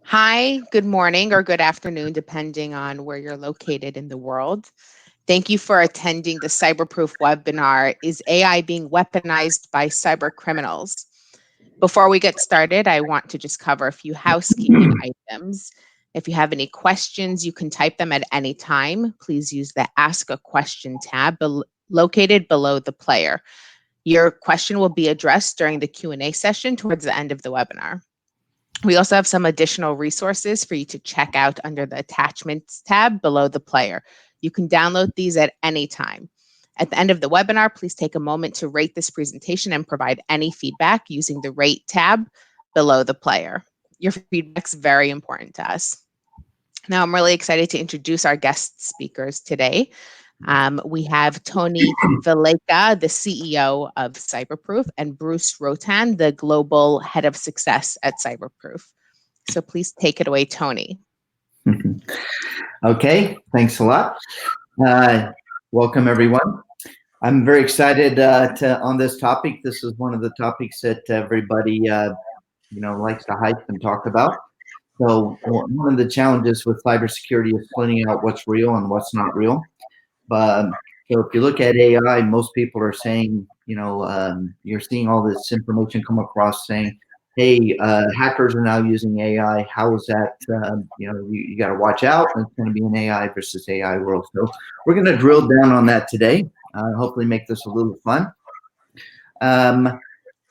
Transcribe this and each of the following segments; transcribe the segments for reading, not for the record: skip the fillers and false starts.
Hi, good morning or good afternoon, depending on where you're located in the world. Thank you for attending the CyberProof webinar, Is AI Being Weaponized by Cyber Criminals? Before we get started, I want to just cover a few housekeeping items. If you have any questions, you can type them at any time. Please use the Ask a Question tab located below the player. Your question will be addressed during the Q&A session towards the end of the webinar. We also have some additional resources for you to check out under the Attachments tab below the player. You can download these at any time. At the end of the webinar, please take a moment to rate this presentation and provide any feedback using the Rate tab below the player. Your feedback is very important to us. Now, I'm really excited to introduce our guest speakers today. We have Tony Velleca, the CEO of CyberProof, and Bruce Roton, the Global Head of Success at CyberProof. So please take it away, Tony. Okay, thanks a lot. Welcome, everyone. I'm very excited on this topic. This is one of the topics that everybody likes to hype and talk about. So one of the challenges with cybersecurity is pointing out what's real and what's not real. So if you look at AI, most people are saying, you're seeing all this information come across saying, hey, hackers are now using AI. How is that? You got to watch out. It's going to be an AI versus AI world. So we're going to drill down on that today. Hopefully make this a little fun.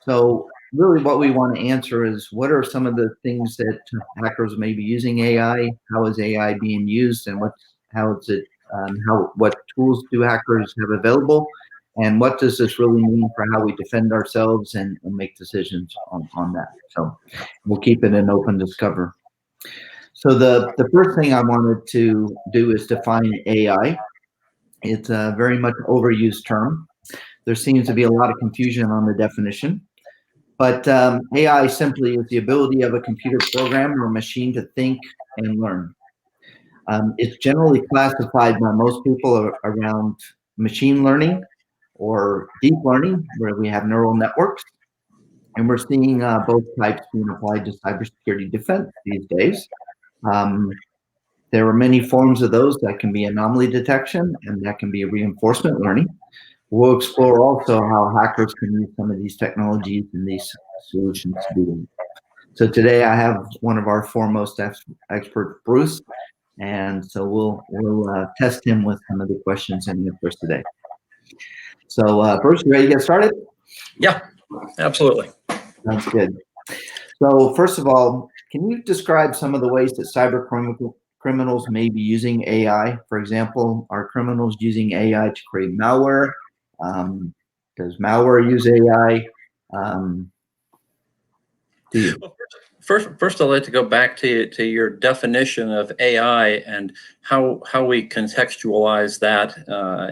So really what we want to answer is what are some of the things that hackers may be using AI? How is AI being used, and what tools do hackers have available, and what does this really mean for how we defend ourselves and make decisions on that? So we'll keep it an open discover. So the first thing I wanted to do is define AI. It's a very much overused term. There seems to be a lot of confusion on the definition. But AI simply is the ability of a computer program or machine to think and learn. It's generally classified by most people around machine learning or deep learning, where we have neural networks. And we're seeing both types being applied to cybersecurity defense these days. There are many forms of those. That can be anomaly detection, and that can be reinforcement learning. We'll explore also how hackers can use some of these technologies and these solutions to do them. So today I have one of our foremost experts, Bruce, and so we'll test him with some of the questions and answers today. So Bruce, you ready to get started? Yeah, absolutely. Sounds good. So first of all, can you describe some of the ways that cyber criminals may be using AI? For example, are criminals using AI to create malware? Does malware use AI? First, I'd like to go back to your definition of AI and how we contextualize that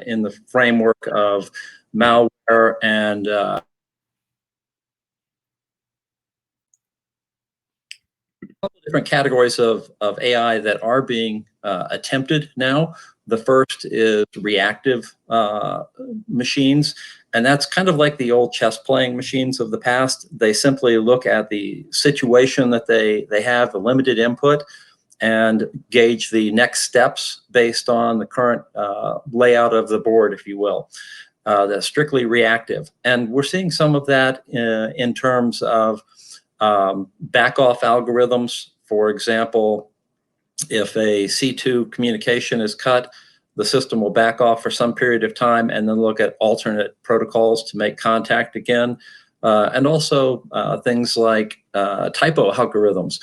in the framework of malware and different categories of AI that are being attempted now. The first is reactive machines, and that's kind of like the old chess playing machines of the past. They simply look at the situation that they have, the limited input, and gauge the next steps based on the current layout of the board, if you will. That's strictly reactive. And we're seeing some of that in terms of back-off algorithms. For example, if a C2 communication is cut, the system will back off for some period of time and then look at alternate protocols to make contact again. And also things like typo algorithms.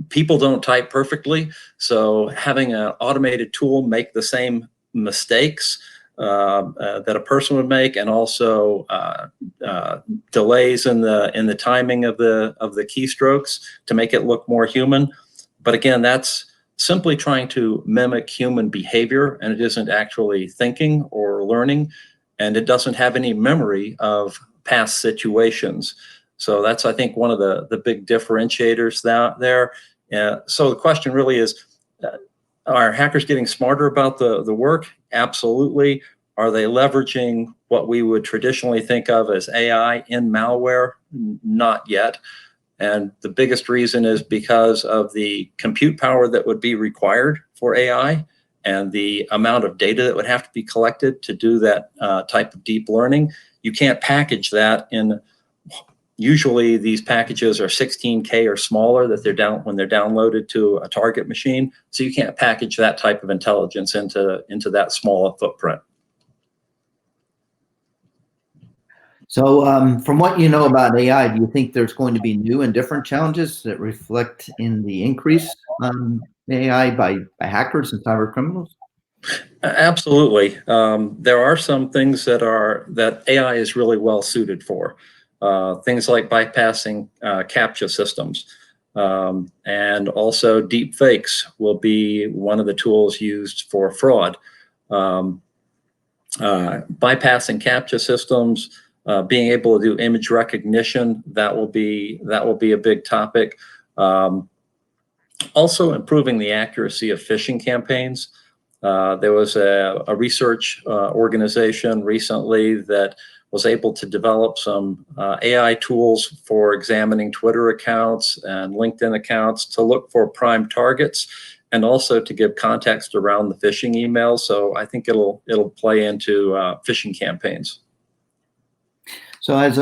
People don't type perfectly, so having an automated tool make the same mistakes that a person would make, and also delays in the timing of the keystrokes to make it look more human. But again, that's simply trying to mimic human behavior, and it isn't actually thinking or learning, and it doesn't have any memory of past situations. So that's, I think, one of the big differentiators there. So the question really is, are hackers getting smarter about the work? Absolutely. Are they leveraging what we would traditionally think of as AI in malware, not yet. And the biggest reason is because of the compute power that would be required for AI and the amount of data that would have to be collected to do that type of deep learning. You can't package that in, usually these packages are 16K or smaller that when they're downloaded to a target machine. So you can't package that type of intelligence into that small footprint. So from what you know about AI, do you think there's going to be new and different challenges that reflect in the increase AI by hackers and cyber criminals? Absolutely. There are some things that AI is really well suited for. Things like bypassing CAPTCHA systems. And also deep fakes will be one of the tools used for fraud. Bypassing CAPTCHA systems, being able to do image recognition, that will be a big topic. Also improving the accuracy of phishing campaigns. There was a research organization recently that was able to develop some AI tools for examining Twitter accounts and LinkedIn accounts to look for prime targets and also to give context around the phishing emails. So I think it'll play into phishing campaigns. So as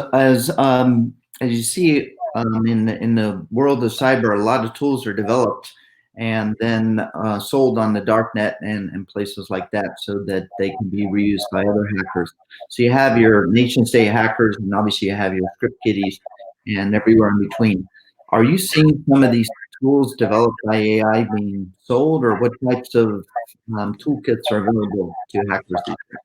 you see in the world of cyber, a lot of tools are developed and then sold on the dark net and places like that so that they can be reused by other hackers. So you have your nation state hackers, and obviously you have your script kiddies and everywhere in between. Are you seeing some of these tools developed by AI being sold, or what types of toolkits are available to hackers these days?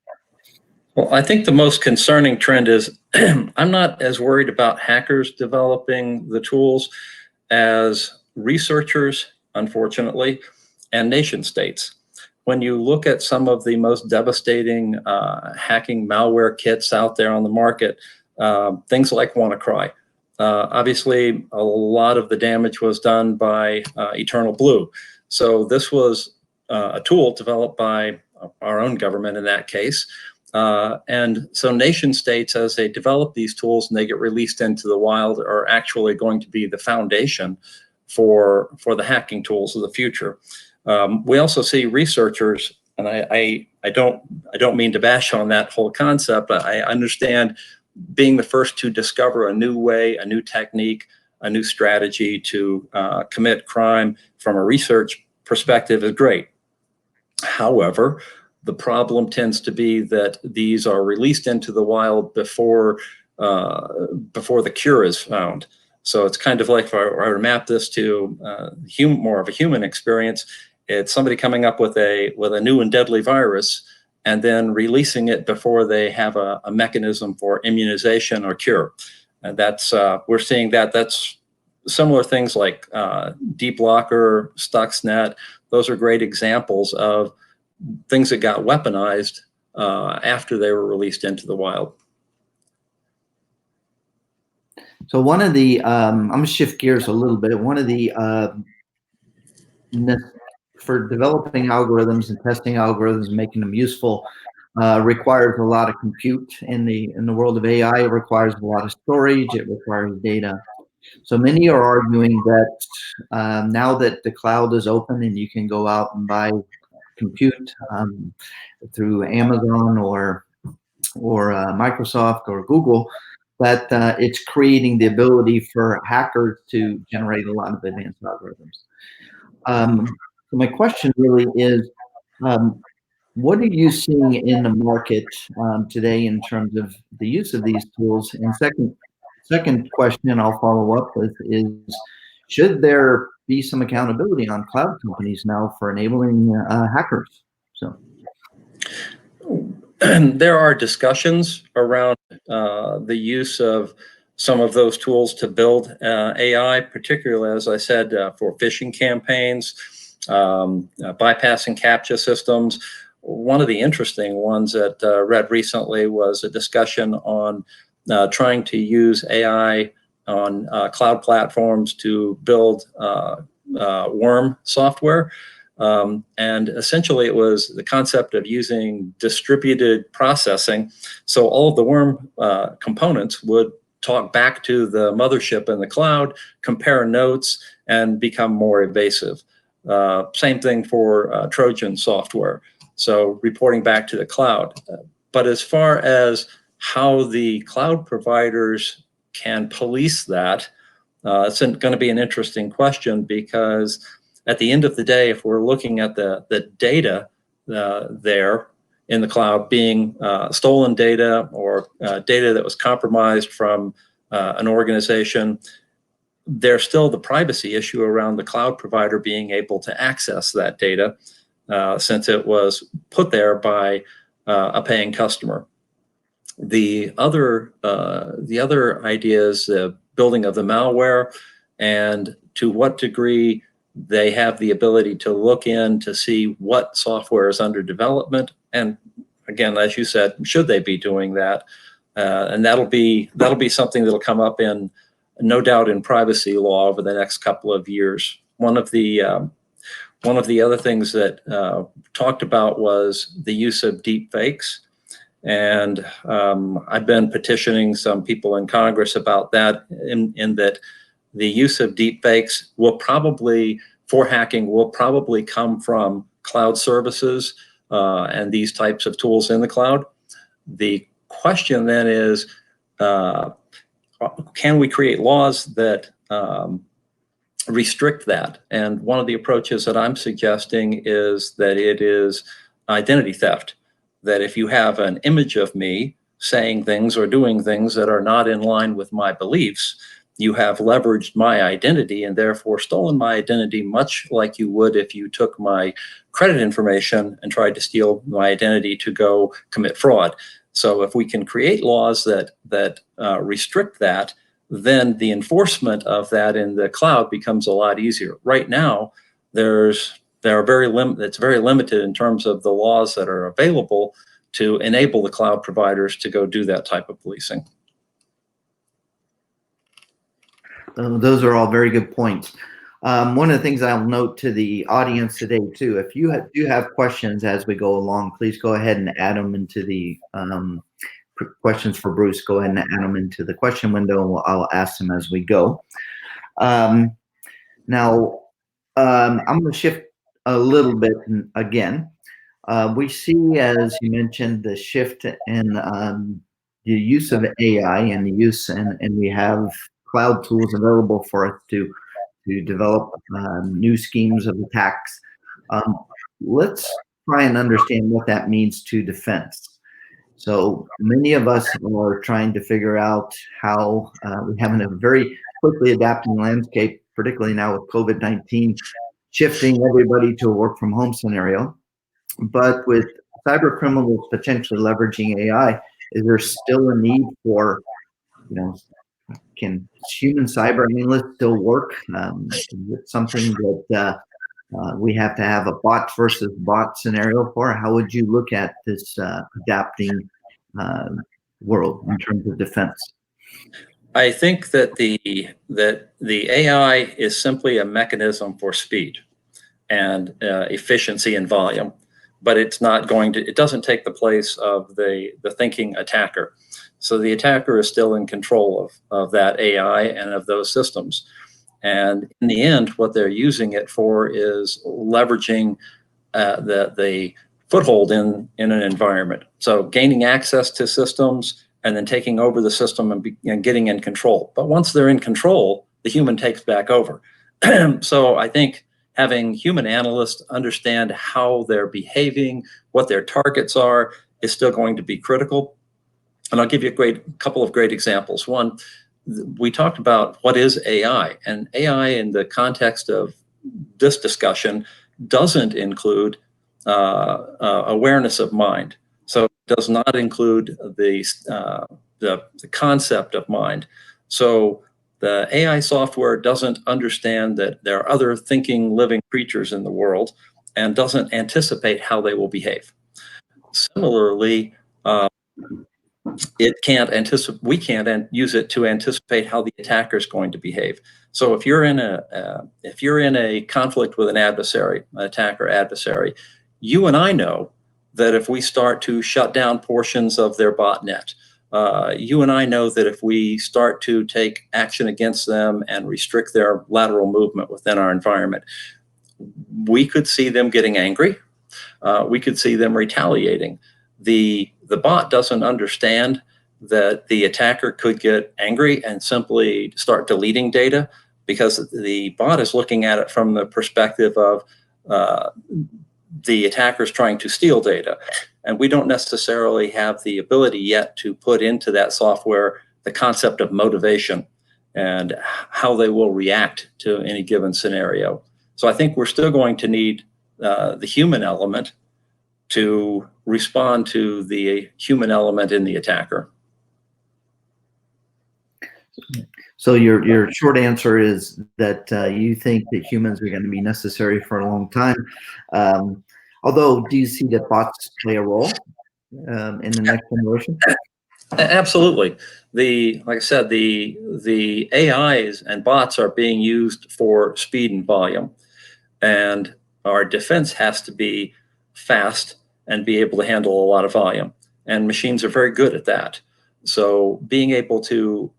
Well, I think the most concerning trend is I'm not as worried about hackers developing the tools as researchers, unfortunately, and nation states. When you look at some of the most devastating hacking malware kits out there on the market, things like WannaCry. Obviously, a lot of the damage was done by Eternal Blue. So this was a tool developed by our own government in that case. And so nation states, as they develop these tools and they get released into the wild, are actually going to be the foundation for the hacking tools of the future. We also see researchers, and I don't mean to bash on that whole concept. I understand being the first to discover a new way, a new technique, a new strategy to commit crime from a research perspective is great. However, the problem tends to be that these are released into the wild before the cure is found. So it's kind of like, if I were to map this to more of a human experience, it's somebody coming up with a new and deadly virus and then releasing it before they have a mechanism for immunization or cure. And that's we're seeing that's similar things like Deep Locker, Stuxnet. Those are great examples of things that got weaponized after they were released into the wild. So one of the, I'm gonna shift gears a little bit. One of the, for developing algorithms and testing algorithms and making them useful requires a lot of compute in the world of AI. It requires a lot of storage. It requires data. So many are arguing that now that the cloud is open and you can go out and buy compute through Amazon or Microsoft or Google, that it's creating the ability for hackers to generate a lot of advanced algorithms. So my question really is, what are you seeing in the market today in terms of the use of these tools? And second question I'll follow up with is, should there be some accountability on cloud companies now for enabling hackers? So there are discussions around the use of some of those tools to build AI, particularly, as I said, for phishing campaigns, bypassing CAPTCHA systems. One of the interesting ones that read recently was a discussion on trying to use AI on cloud platforms to build worm software. And essentially it was the concept of using distributed processing. So all of the worm components would talk back to the mothership in the cloud, compare notes, and become more evasive. Same thing for Trojan software. So reporting back to the cloud. But as far as how the cloud providers can police that, it's going to be an interesting question, because at the end of the day, if we're looking at the data there in the cloud being stolen data, or data that was compromised from an organization, there's still the privacy issue around the cloud provider being able to access that data, since it was put there by a paying customer. The other ideas, the building of the malware, and to what degree they have the ability to look in to see what software is under development, and again, as you said, should they be doing that? And that'll be something that'll come up in, no doubt, in privacy law over the next couple of years. One of the other things that talked about was the use of deep fakes. And I've been petitioning some people in Congress about that, in that the use of deep fakes will probably, for hacking, will probably come from cloud services and these types of tools in the cloud. The question then is, can we create laws that restrict that? And one of the approaches that I'm suggesting is that it is identity theft. That if you have an image of me saying things or doing things that are not in line with my beliefs, you have leveraged my identity and therefore stolen my identity, much like you would if you took my credit information and tried to steal my identity to go commit fraud. So if we can create laws that restrict that, then the enforcement of that in the cloud becomes a lot easier. Right now, it's very limited in terms of the laws that are available to enable the cloud providers to go do that type of policing. Those are all very good points. One of the things I'll note to the audience today too, if you do have questions as we go along, please go ahead and add them into the questions for Bruce. Go ahead and add them into the question window, and I'll ask them as we go. Now, I'm going to shift a little bit again. We see, as you mentioned, the shift in the use of AI and the use, and we have cloud tools available for us to develop new schemes of attacks. Let's try and understand what that means to defense. So many of us are trying to figure out how we have a very quickly adapting landscape, particularly now with COVID-19 shifting everybody to a work from home scenario. But with cyber criminals potentially leveraging AI, is there still a need for, can human cyber analysts still work? Is it something that we have to have a bot versus bot scenario for? How would you look at this adapting world in terms of defense? I think that the AI is simply a mechanism for speed and efficiency and volume, but it doesn't take the place of the thinking attacker. So the attacker is still in control of that AI and of those systems. And in the end, what they're using it for is leveraging the foothold in an environment. So gaining access to systems and then taking over the system and getting in control. But once they're in control, the human takes back over. So I think having human analysts understand how they're behaving, what their targets are, is still going to be critical. And I'll give you a couple of great examples. One, we talked about what is AI, and AI in the context of this discussion doesn't include awareness of mind. So it does not include the concept of mind. So the AI software doesn't understand that there are other thinking, living creatures in the world, and doesn't anticipate how they will behave. Similarly, it can't anticipate. We can't use it to anticipate how the attacker is going to behave. So if you're in a conflict with an adversary, an attacker adversary, you and I know that if we start to shut down portions of their botnet, you and I know that if we start to take action against them and restrict their lateral movement within our environment, we could see them getting angry. We could see them retaliating. The bot doesn't understand that the attacker could get angry and simply start deleting data, because the bot is looking at it from the perspective of the attackers trying to steal data. And we don't necessarily have the ability yet to put into that software the concept of motivation and how they will react to any given scenario. So I think we're still going to need the human element to respond to the human element in the attacker. So your short answer is that you think that humans are going to be necessary for a long time. Although, do you see that bots play a role in the next generation? Absolutely. Like I said, the AIs and bots are being used for speed and volume, and our defense has to be fast and be able to handle a lot of volume. And machines are very good at that. So being able to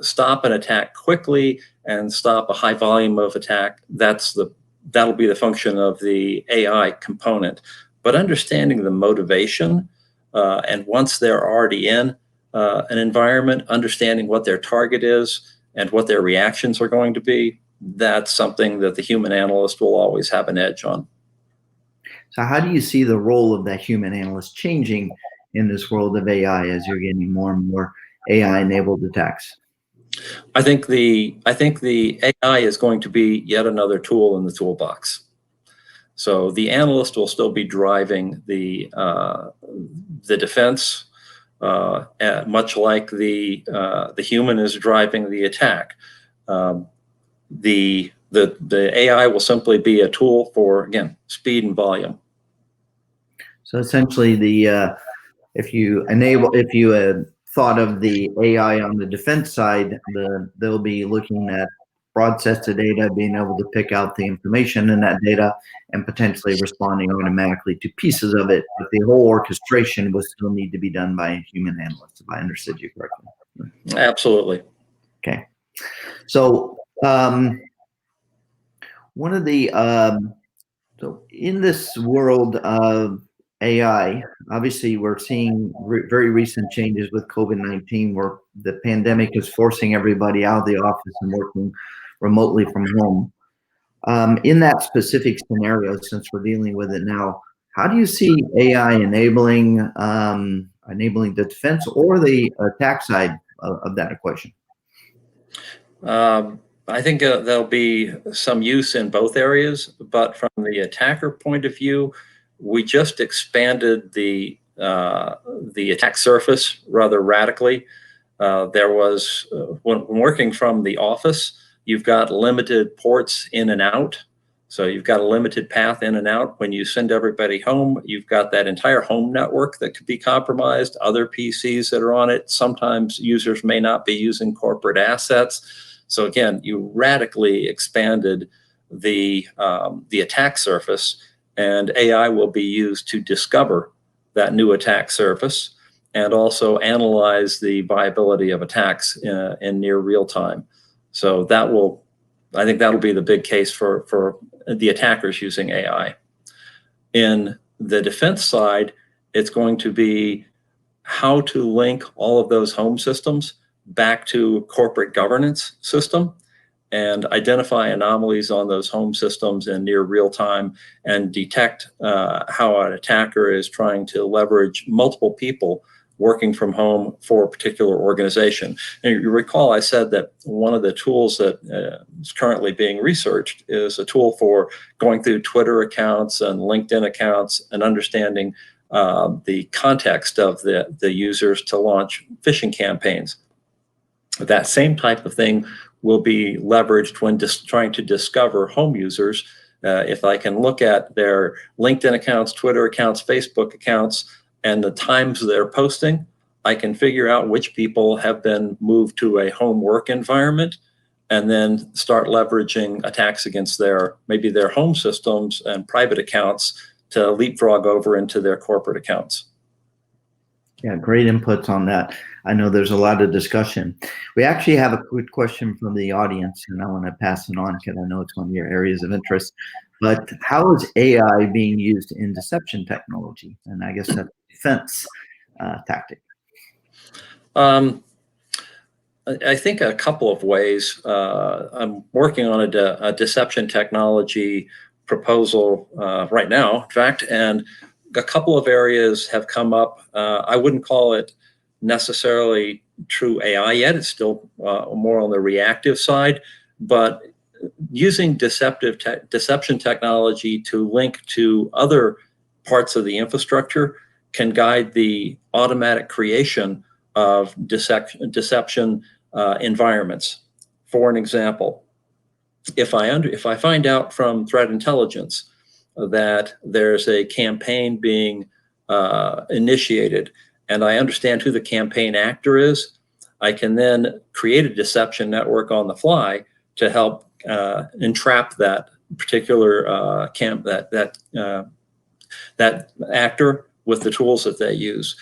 stop an attack quickly and stop a high volume of attack, that'll be the function of the AI component. But understanding the motivation, and once they're already in an environment, understanding what their target is and what their reactions are going to be, that's something that the human analyst will always have an edge on. So how do you see the role of that human analyst changing in this world of AI as you're getting more and more AI-enabled attacks? I think the AI is going to be yet another tool in the toolbox. So the analyst will still be driving the defense, much like the human is driving the attack. The AI will simply be a tool for, again, speed and volume. So essentially, if you thought of the AI on the defense side, they'll be looking at broad sets of data, being able to pick out the information in that data, and potentially responding automatically to pieces of it. But the whole orchestration will still need to be done by a human analyst, if I understood you correctly. Absolutely. Okay. So one of the so in this world of AI, obviously we're seeing very recent changes with COVID-19, where the pandemic is forcing everybody out of the office and working remotely from home. In that specific scenario, since we're dealing with it now, how do you see AI enabling the defense or the attack side of that equation? I think there'll be some use in both areas, but from the attacker point of view, we just expanded the attack surface rather radically. There was, when working from the office, you've got limited ports in and out. So you've got a limited path in and out. When you send everybody home, you've got that entire home network that could be compromised, other PCs that are on it. Sometimes users may not be using corporate assets. So again, you radically expanded the attack surface, and AI will be used to discover that new attack surface and also analyze the viability of attacks in near real time. So I think that'll be the big case for the attackers using AI. In the defense side, it's going to be how to link all of those home systems back to a corporate governance system and identify anomalies on those home systems in near real time and detect how an attacker is trying to leverage multiple people working from home for a particular organization. And you recall I said that one of the tools that is currently being researched is a tool for going through Twitter accounts and LinkedIn accounts and understanding the context of the users to launch phishing campaigns. That same type of thing will be leveraged when trying to discover home users. If I can look at their LinkedIn accounts, Twitter accounts, Facebook accounts, and the times they're posting, I can figure out which people have been moved to a home work environment, and then start leveraging attacks against maybe their home systems and private accounts to leapfrog over into their corporate accounts. Yeah, great inputs on that. I know there's a lot of discussion. We actually have a quick question from the audience, and I want to pass it on because I know it's one of your areas of interest. But how is AI being used in deception technology? And I guess that's a defense tactic. I think a couple of ways. I'm working on a deception technology proposal right now, in fact, and a couple of areas have come up. I wouldn't call it necessarily true AI yet. It's still more on the reactive side, but using deception technology to link to other parts of the infrastructure can guide the automatic creation of deception environments. For an example, if I find out from threat intelligence that there's a campaign being initiated, and I understand who the campaign actor is, I can then create a deception network on the fly to help entrap that particular that actor with the tools that they use.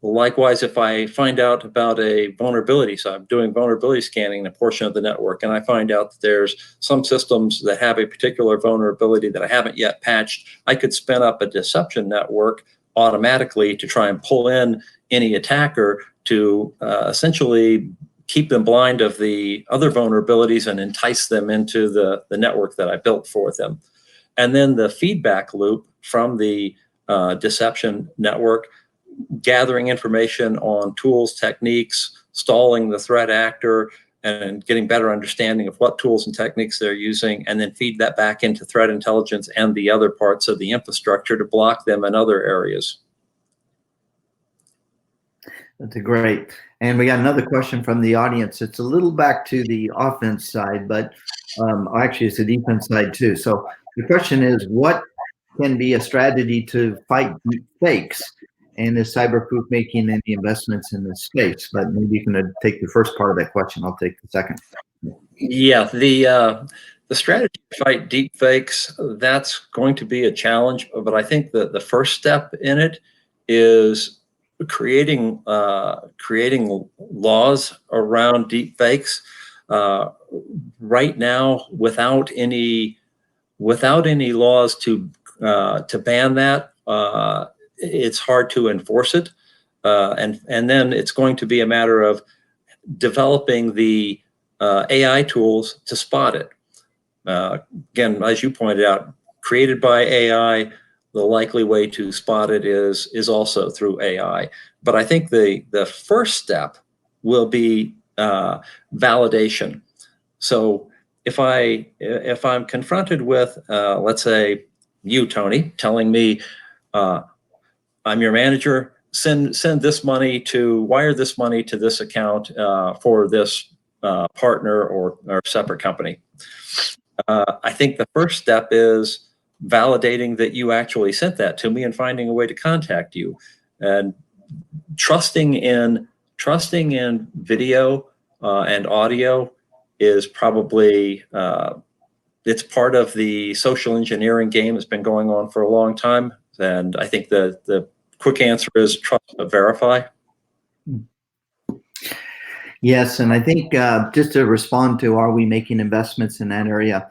Likewise, if I find out about a vulnerability, so I'm doing vulnerability scanning in a portion of the network, and I find out that there's some systems that have a particular vulnerability that I haven't yet patched, I could spin up a deception network automatically to try and pull in any attacker to essentially keep them blind of the other vulnerabilities and entice them into the network that I built for them. And then the feedback loop from the deception network, gathering information on tools, techniques, stalling the threat actor, and getting better understanding of what tools and techniques they're using, and then feed that back into threat intelligence and the other parts of the infrastructure to block them in other areas. That's great. And we got another question from the audience. It's a little back to the offense side, but actually it's the defense side too. So the question is, what can be a strategy to fight deep fakes? And is CyberProof making any investments in this space? But maybe you can take the first part of that question. I'll take the second. Yeah, the strategy to fight deep fakes, that's going to be a challenge. But I think that the first step in it is creating laws around deep fakes. Right now, without any laws to ban that, it's hard to enforce it, and then it's going to be a matter of developing the AI tools to spot it. Again, as you pointed out, created by AI, the likely way to spot it is also through AI. But I think the first step will be validation. So if I'm confronted with, let's say, you, Tony, telling me, I'm your manager, send this money wire this money to this account for this partner or separate company. I think the first step is validating that you actually sent that to me and finding a way to contact you, and trusting in video and audio is probably it's part of the social engineering game that's been going on for a long time. And I think the quick answer is trust but verify. Yes, and I think just to respond to, are we making investments in that area?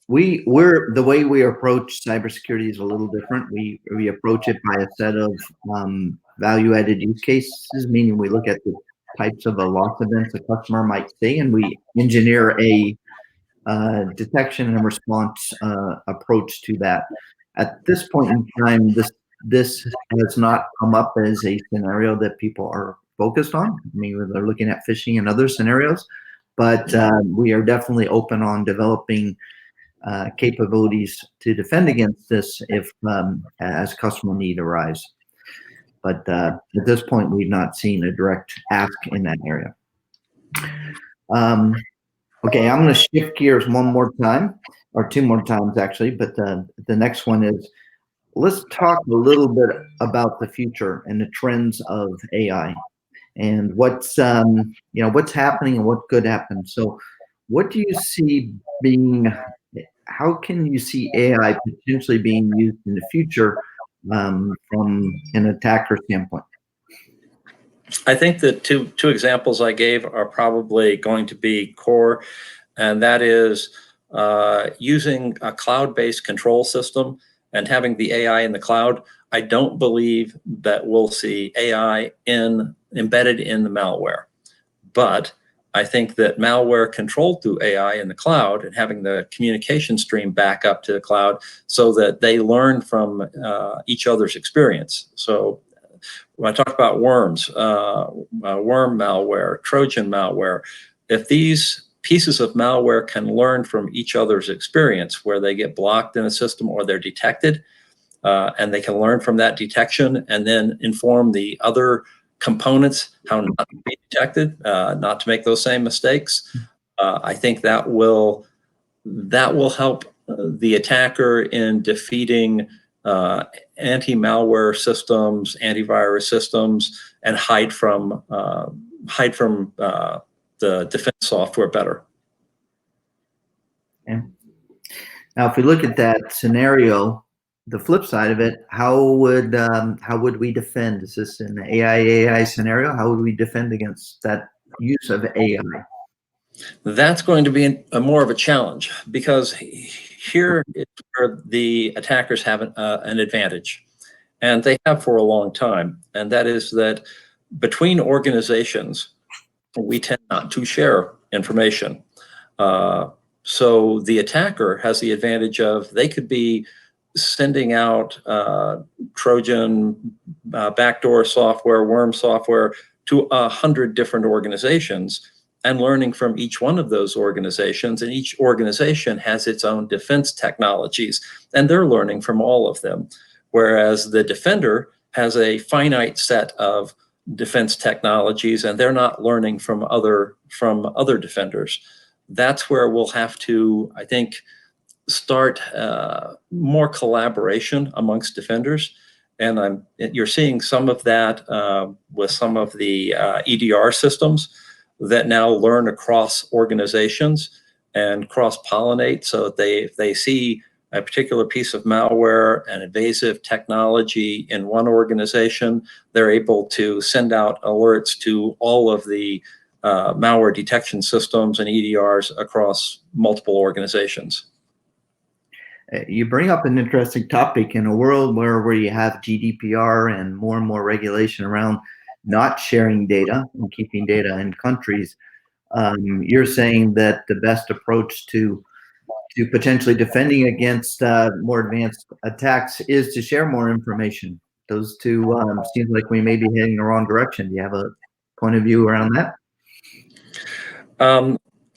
We're the way we approach cybersecurity is a little different. We approach it by a set of value-added use cases, meaning we look at the types of loss events a customer might see, and we engineer a detection and response approach to that. At this point in time, this has not come up as a scenario that people are focused on. I mean, they're looking at phishing and other scenarios, but we are definitely open on developing capabilities to defend against this if as customer need arise. But at this point, we've not seen a direct ask in that area. Okay, I'm going to shift gears one more time, or two more times actually, but the next one is, let's talk a little bit about the future and the trends of AI. and what's what's happening and what could happen. So what do you see being, how can you see AI potentially being used in the future from an attacker standpoint? I think the two examples I gave are probably going to be core, and that is using a cloud-based control system and having the AI in the cloud. I don't believe that we'll see AI embedded in the malware, but I think that malware controlled through AI in the cloud and having the communication stream back up to the cloud so that they learn from each other's experience. So when I talk about worms, worm malware, Trojan malware, if these pieces of malware can learn from each other's experience, where they get blocked in a system or they're detected, and they can learn from that detection and then inform the other components how not to be detected, not to make those same mistakes. I think that will help the attacker in defeating anti-malware systems, antivirus systems, and hide from the defense software better. Okay. Now, if we look at that scenario, the flip side of it, how would we defend? Is this an AI scenario? How would we defend against that use of AI? That's going to be more of a challenge, because here is where the attackers have an advantage, and they have for a long time, and that is that between organizations, we tend not to share information. So the attacker has the advantage of, they could be sending out Trojan backdoor software, worm software to 100 different organizations and learning from each one of those organizations. And each organization has its own defense technologies, and they're learning from all of them. Whereas the defender has a finite set of defense technologies, and they're not learning from other defenders. That's where we'll have to, I think, start more collaboration amongst defenders. And you're seeing some of that with some of the EDR systems that now learn across organizations and cross-pollinate, so that if they see a particular piece of malware and invasive technology in one organization, they're able to send out alerts to all of the malware detection systems and EDRs across multiple organizations. You bring up an interesting topic. In a world where you have GDPR and more regulation around not sharing data and keeping data in countries, you're saying that the best approach to potentially defending against more advanced attacks is to share more information. Those two seems like we may be heading the wrong direction. Do you have a point of view around that?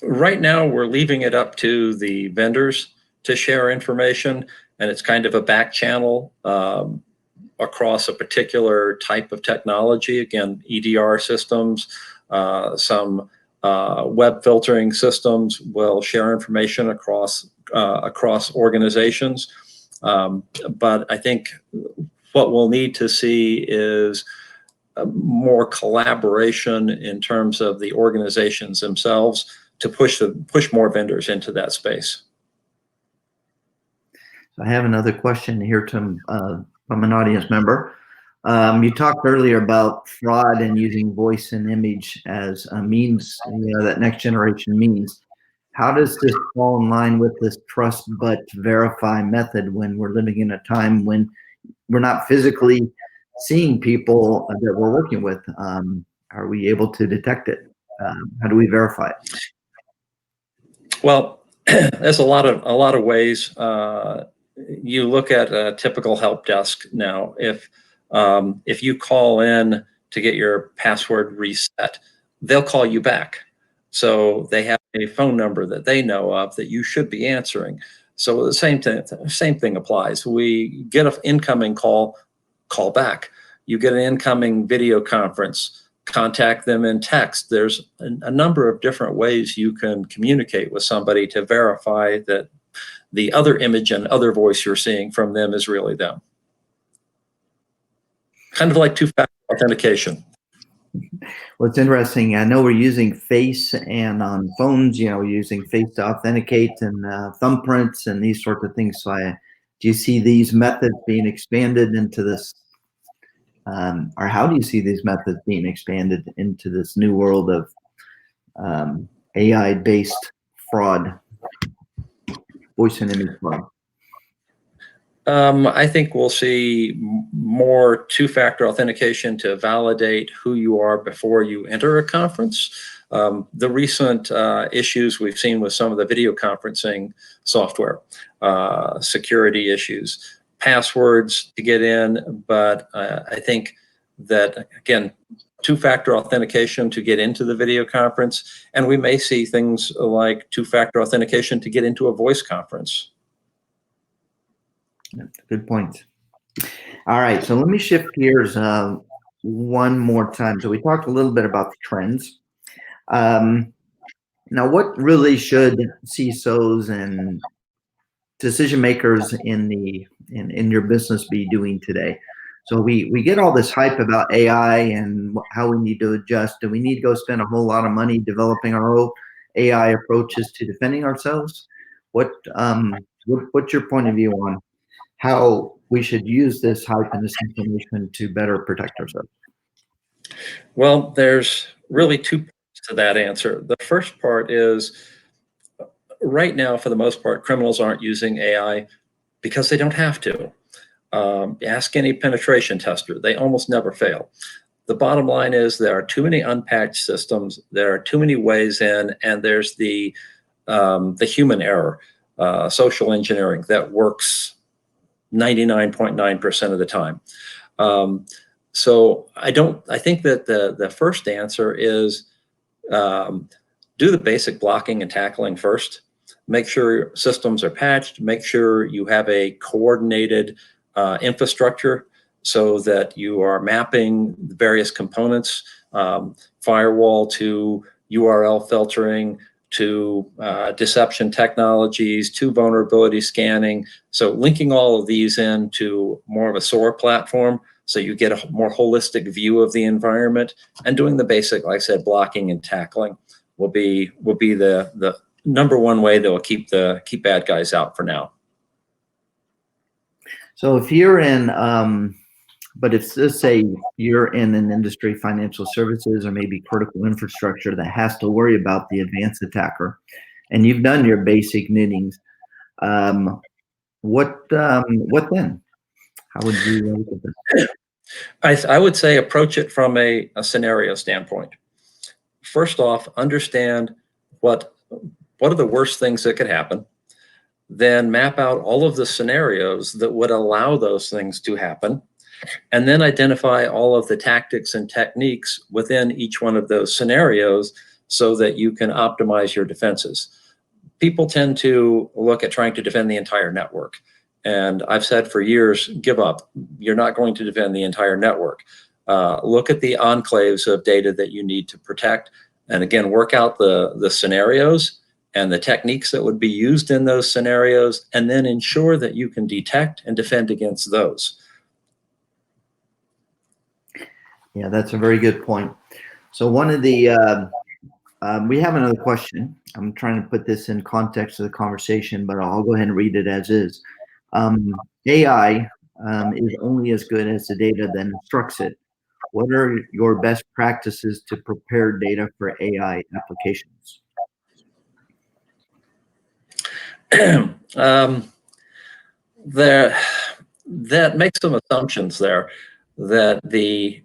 Right now, we're leaving it up to the vendors to share information, and it's kind of a back channel across a particular type of technology. Again, EDR systems, some web filtering systems will share information across organizations. But I think what we'll need to see is more collaboration in terms of the organizations themselves to push more vendors into that space. So I have another question here from an audience member. You talked earlier about fraud and using voice and image as a means, that next generation means. How does this fall in line with this trust but verify method when we're living in a time when we're not physically seeing people that we're working with? Are we able to detect it? How do we verify it? Well, there's a lot of ways. You look at a typical help desk now. If you call in to get your password reset, they'll call you back. So they have a phone number that they know of that you should be answering. So the same thing applies. We get an incoming call back. You get an incoming video conference, contact them in text. There's a number of different ways you can communicate with somebody to verify that the other image and other voice you're seeing from them is really them. Kind of like two-factor authentication. What's interesting, I know we're using face and on phones, using face to authenticate and thumbprints and these sorts of things. So do you see these methods being expanded into this, or how do you see these methods being expanded into this new world of AI-based fraud, voice and image fraud? I think we'll see more two-factor authentication to validate who you are before you enter a conference. The recent issues we've seen with some of the video conferencing software, security issues, passwords to get in, but I think that, again, two-factor authentication to get into the video conference, and we may see things like two-factor authentication to get into a voice conference. Good point. All right, so let me shift gears one more time. So we talked a little bit about the trends. Now, what really should CISOs and decision makers in your business be doing today? So we get all this hype about AI and how we need to adjust. Do we need to go spend a whole lot of money developing our own AI approaches to defending ourselves? What's your point of view on how we should use this hype and this information to better protect ourselves? Well, there's really two parts to that answer. The first part is, right now, for the most part, criminals aren't using AI because they don't have to. Ask any penetration tester, they almost never fail. The bottom line is there are too many unpatched systems, there are too many ways in, and there's the human error, social engineering that works 99.9% of the time. So I think that the first answer is do the basic blocking and tackling first. Make sure systems are patched, make sure you have a coordinated infrastructure so that you are mapping the various components, firewall to URL filtering, to deception technologies, to vulnerability scanning. So linking all of these into more of a SOAR platform so you get a more holistic view of the environment, and doing the basic, like I said, blocking and tackling will be the number one way that will keep bad guys out for now. So if you're in, but if let's say you're in an industry, financial services, or maybe critical infrastructure that has to worry about the advanced attacker, and you've done your basic knittings, what then? How would you look at this? I would say approach it from a scenario standpoint. First off, understand what are the worst things that could happen. Then map out all of the scenarios that would allow those things to happen, and then identify all of the tactics and techniques within each one of those scenarios so that you can optimize your defenses. People tend to look at trying to defend the entire network. And I've said for years, give up. You're not going to defend the entire network. Look at the enclaves of data that you need to protect. And again, work out the scenarios and the techniques that would be used in those scenarios, and then ensure that you can detect and defend against those. Yeah, that's a very good point. So one of the, we have another question. I'm trying to put this in context of the conversation, but I'll go ahead and read it as is. AI is only as good as the data that instructs it. What are your best practices to prepare data for AI applications? That makes some assumptions there, that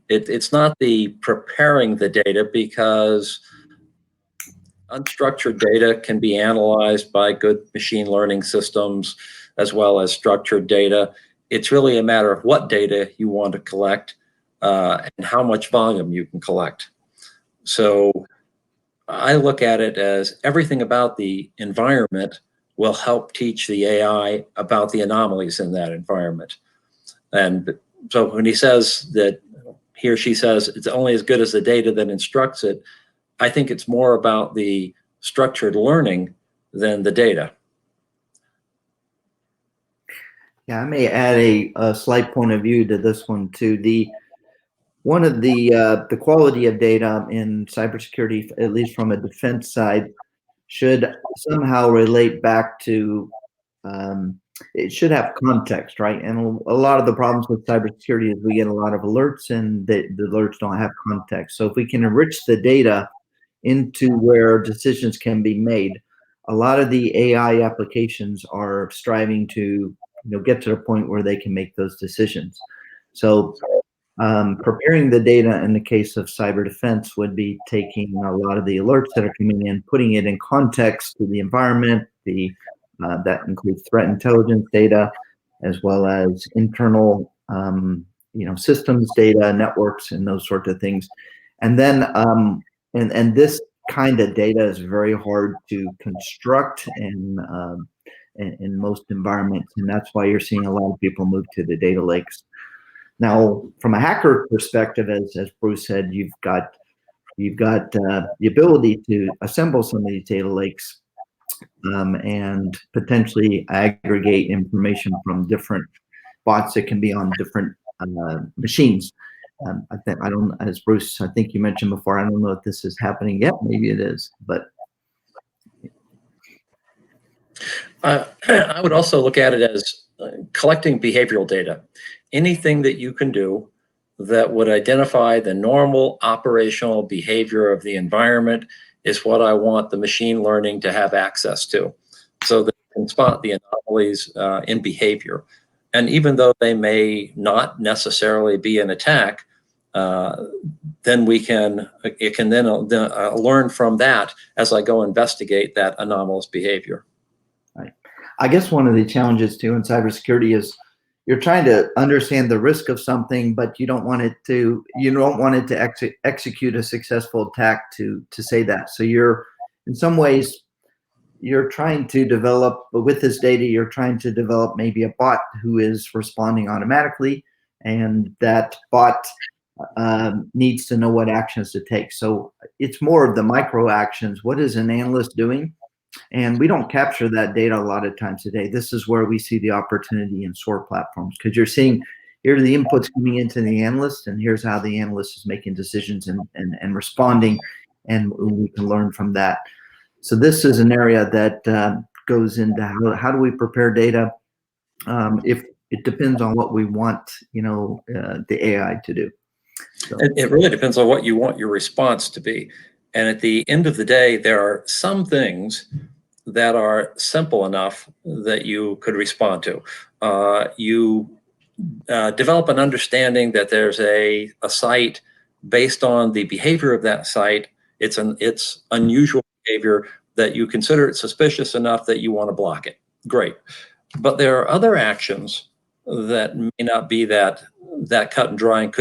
it's not the preparing the data, because unstructured data can be analyzed by good machine learning systems as well as structured data. It's really a matter of what data you want to collect and how much volume you can collect. So I look at it as everything about the environment will help teach the AI about the anomalies in that environment. And so when he says that, he or she says it's only as good as the data that instructs it, I think it's more about the structured learning than the data. Yeah, I may add a slight point of view to this one too. one of the quality of data in cybersecurity, at least from a defense side, should somehow relate back to, it should have context, right? And a lot of the problems with cybersecurity is we get a lot of alerts and the alerts don't have context. So if we can enrich the data into where decisions can be made, a lot of the AI applications are striving to get to the point where they can make those decisions. So preparing the data in the case of cyber defense would be taking a lot of the alerts that are coming in, putting it in context to the environment, that includes threat intelligence data, as well as internal systems data, networks, and those sorts of things. And then and this kind of data is very hard to construct in most environments, and that's why you're seeing a lot of people move to the data lakes. Now, from a hacker perspective, as Bruce said, you've got the ability to assemble some of these data lakes and potentially aggregate information from different bots that can be on different machines. As Bruce, I think you mentioned before, I don't know if this is happening yet. Maybe it is, but. I would also look at it as collecting behavioral data. Anything that you can do that would identify the normal operational behavior of the environment is what I want the machine learning to have access to, so that it can spot the anomalies in behavior. And even though they may not necessarily be an attack, then it can then learn from that as I go investigate that anomalous behavior. Right. I guess one of the challenges too in cybersecurity is you're trying to understand the risk of something, but you don't want it to execute a successful attack to say that. So in some ways, you're trying to develop, but with this data, you're trying to develop maybe a bot who is responding automatically, and that bot needs to know what actions to take. So it's more of the micro actions. What is an analyst doing? And we don't capture that data a lot of times today. This is where we see the opportunity in SOAR platforms, because you're seeing here are the inputs coming into the analyst, and here's how the analyst is making decisions and responding, and we can learn from that. So this is an area that goes into how do we prepare data. If it depends on what we want, the AI to do. So. It really depends on what you want your response to be. And at the end of the day, there are some things that are simple enough that you could respond to. You develop an understanding that there's a site based on the behavior of that site. It's unusual behavior that you consider it suspicious enough that you want to block it. Great. But there are other actions that may not be that cut and dry, and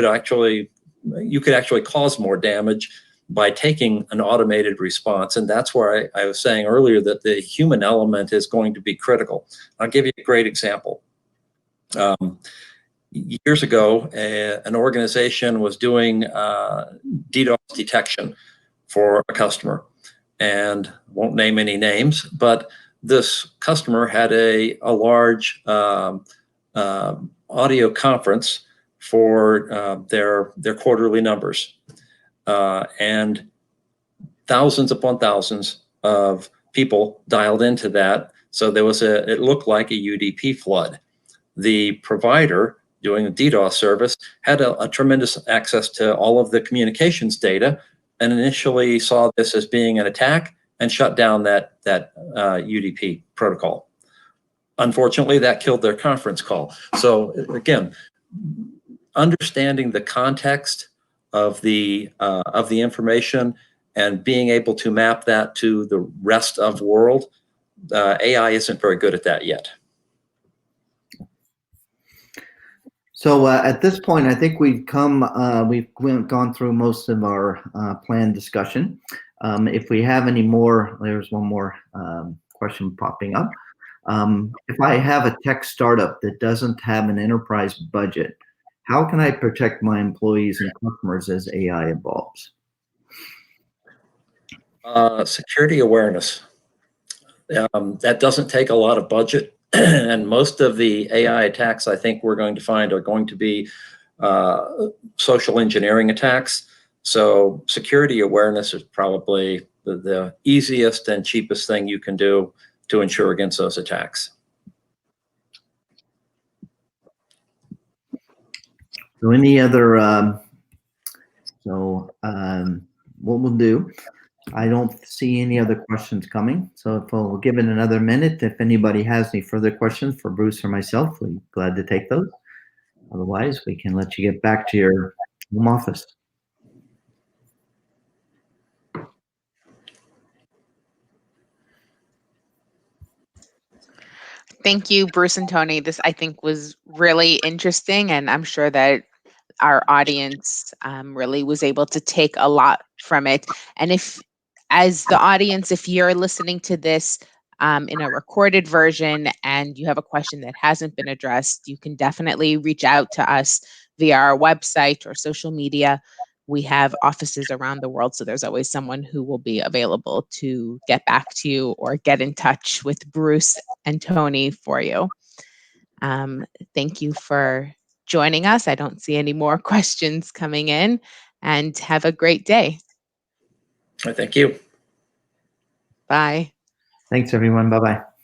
you could actually cause more damage by taking an automated response. And that's where I was saying earlier that the human element is going to be critical. I'll give you a great example. Years ago, an organization was doing DDoS detection for a customer, and won't name any names, but this customer had a large audio conference for their quarterly numbers. And thousands upon thousands of people dialed into that. So there was it looked like a UDP flood. The provider doing the DDoS service had a tremendous access to all of the communications data, and initially saw this as being an attack and shut down that UDP protocol. Unfortunately, that killed their conference call. So again, understanding the context of the information and being able to map that to the rest of the world, AI isn't very good at that yet. So at this point, I think we've gone through most of our planned discussion. If we have any more, there's one more question popping up. If I have a tech startup that doesn't have an enterprise budget, how can I protect my employees and customers as AI evolves? Security awareness. That doesn't take a lot of budget. And most of the AI attacks I think we're going to find are going to be social engineering attacks. So security awareness is probably the easiest and cheapest thing you can do to ensure against those attacks. So any other, what we'll do, I don't see any other questions coming. So if we'll give it another minute, if anybody has any further questions for Bruce or myself, we're glad to take those. Otherwise, we can let you get back to your home office. Thank you, Bruce and Tony. This, I think, was really interesting, and I'm sure that our audience really was able to take a lot from it. And if, as the audience, if you're listening to this in a recorded version and you have a question that hasn't been addressed, you can definitely reach out to us via our website or social media. We have offices around the world, so there's always someone who will be available to get back to you or get in touch with Bruce and Tony for you. Thank you for joining us. I don't see any more questions coming in, and have a great day. Thank you. Bye. Thanks, everyone. Bye-bye.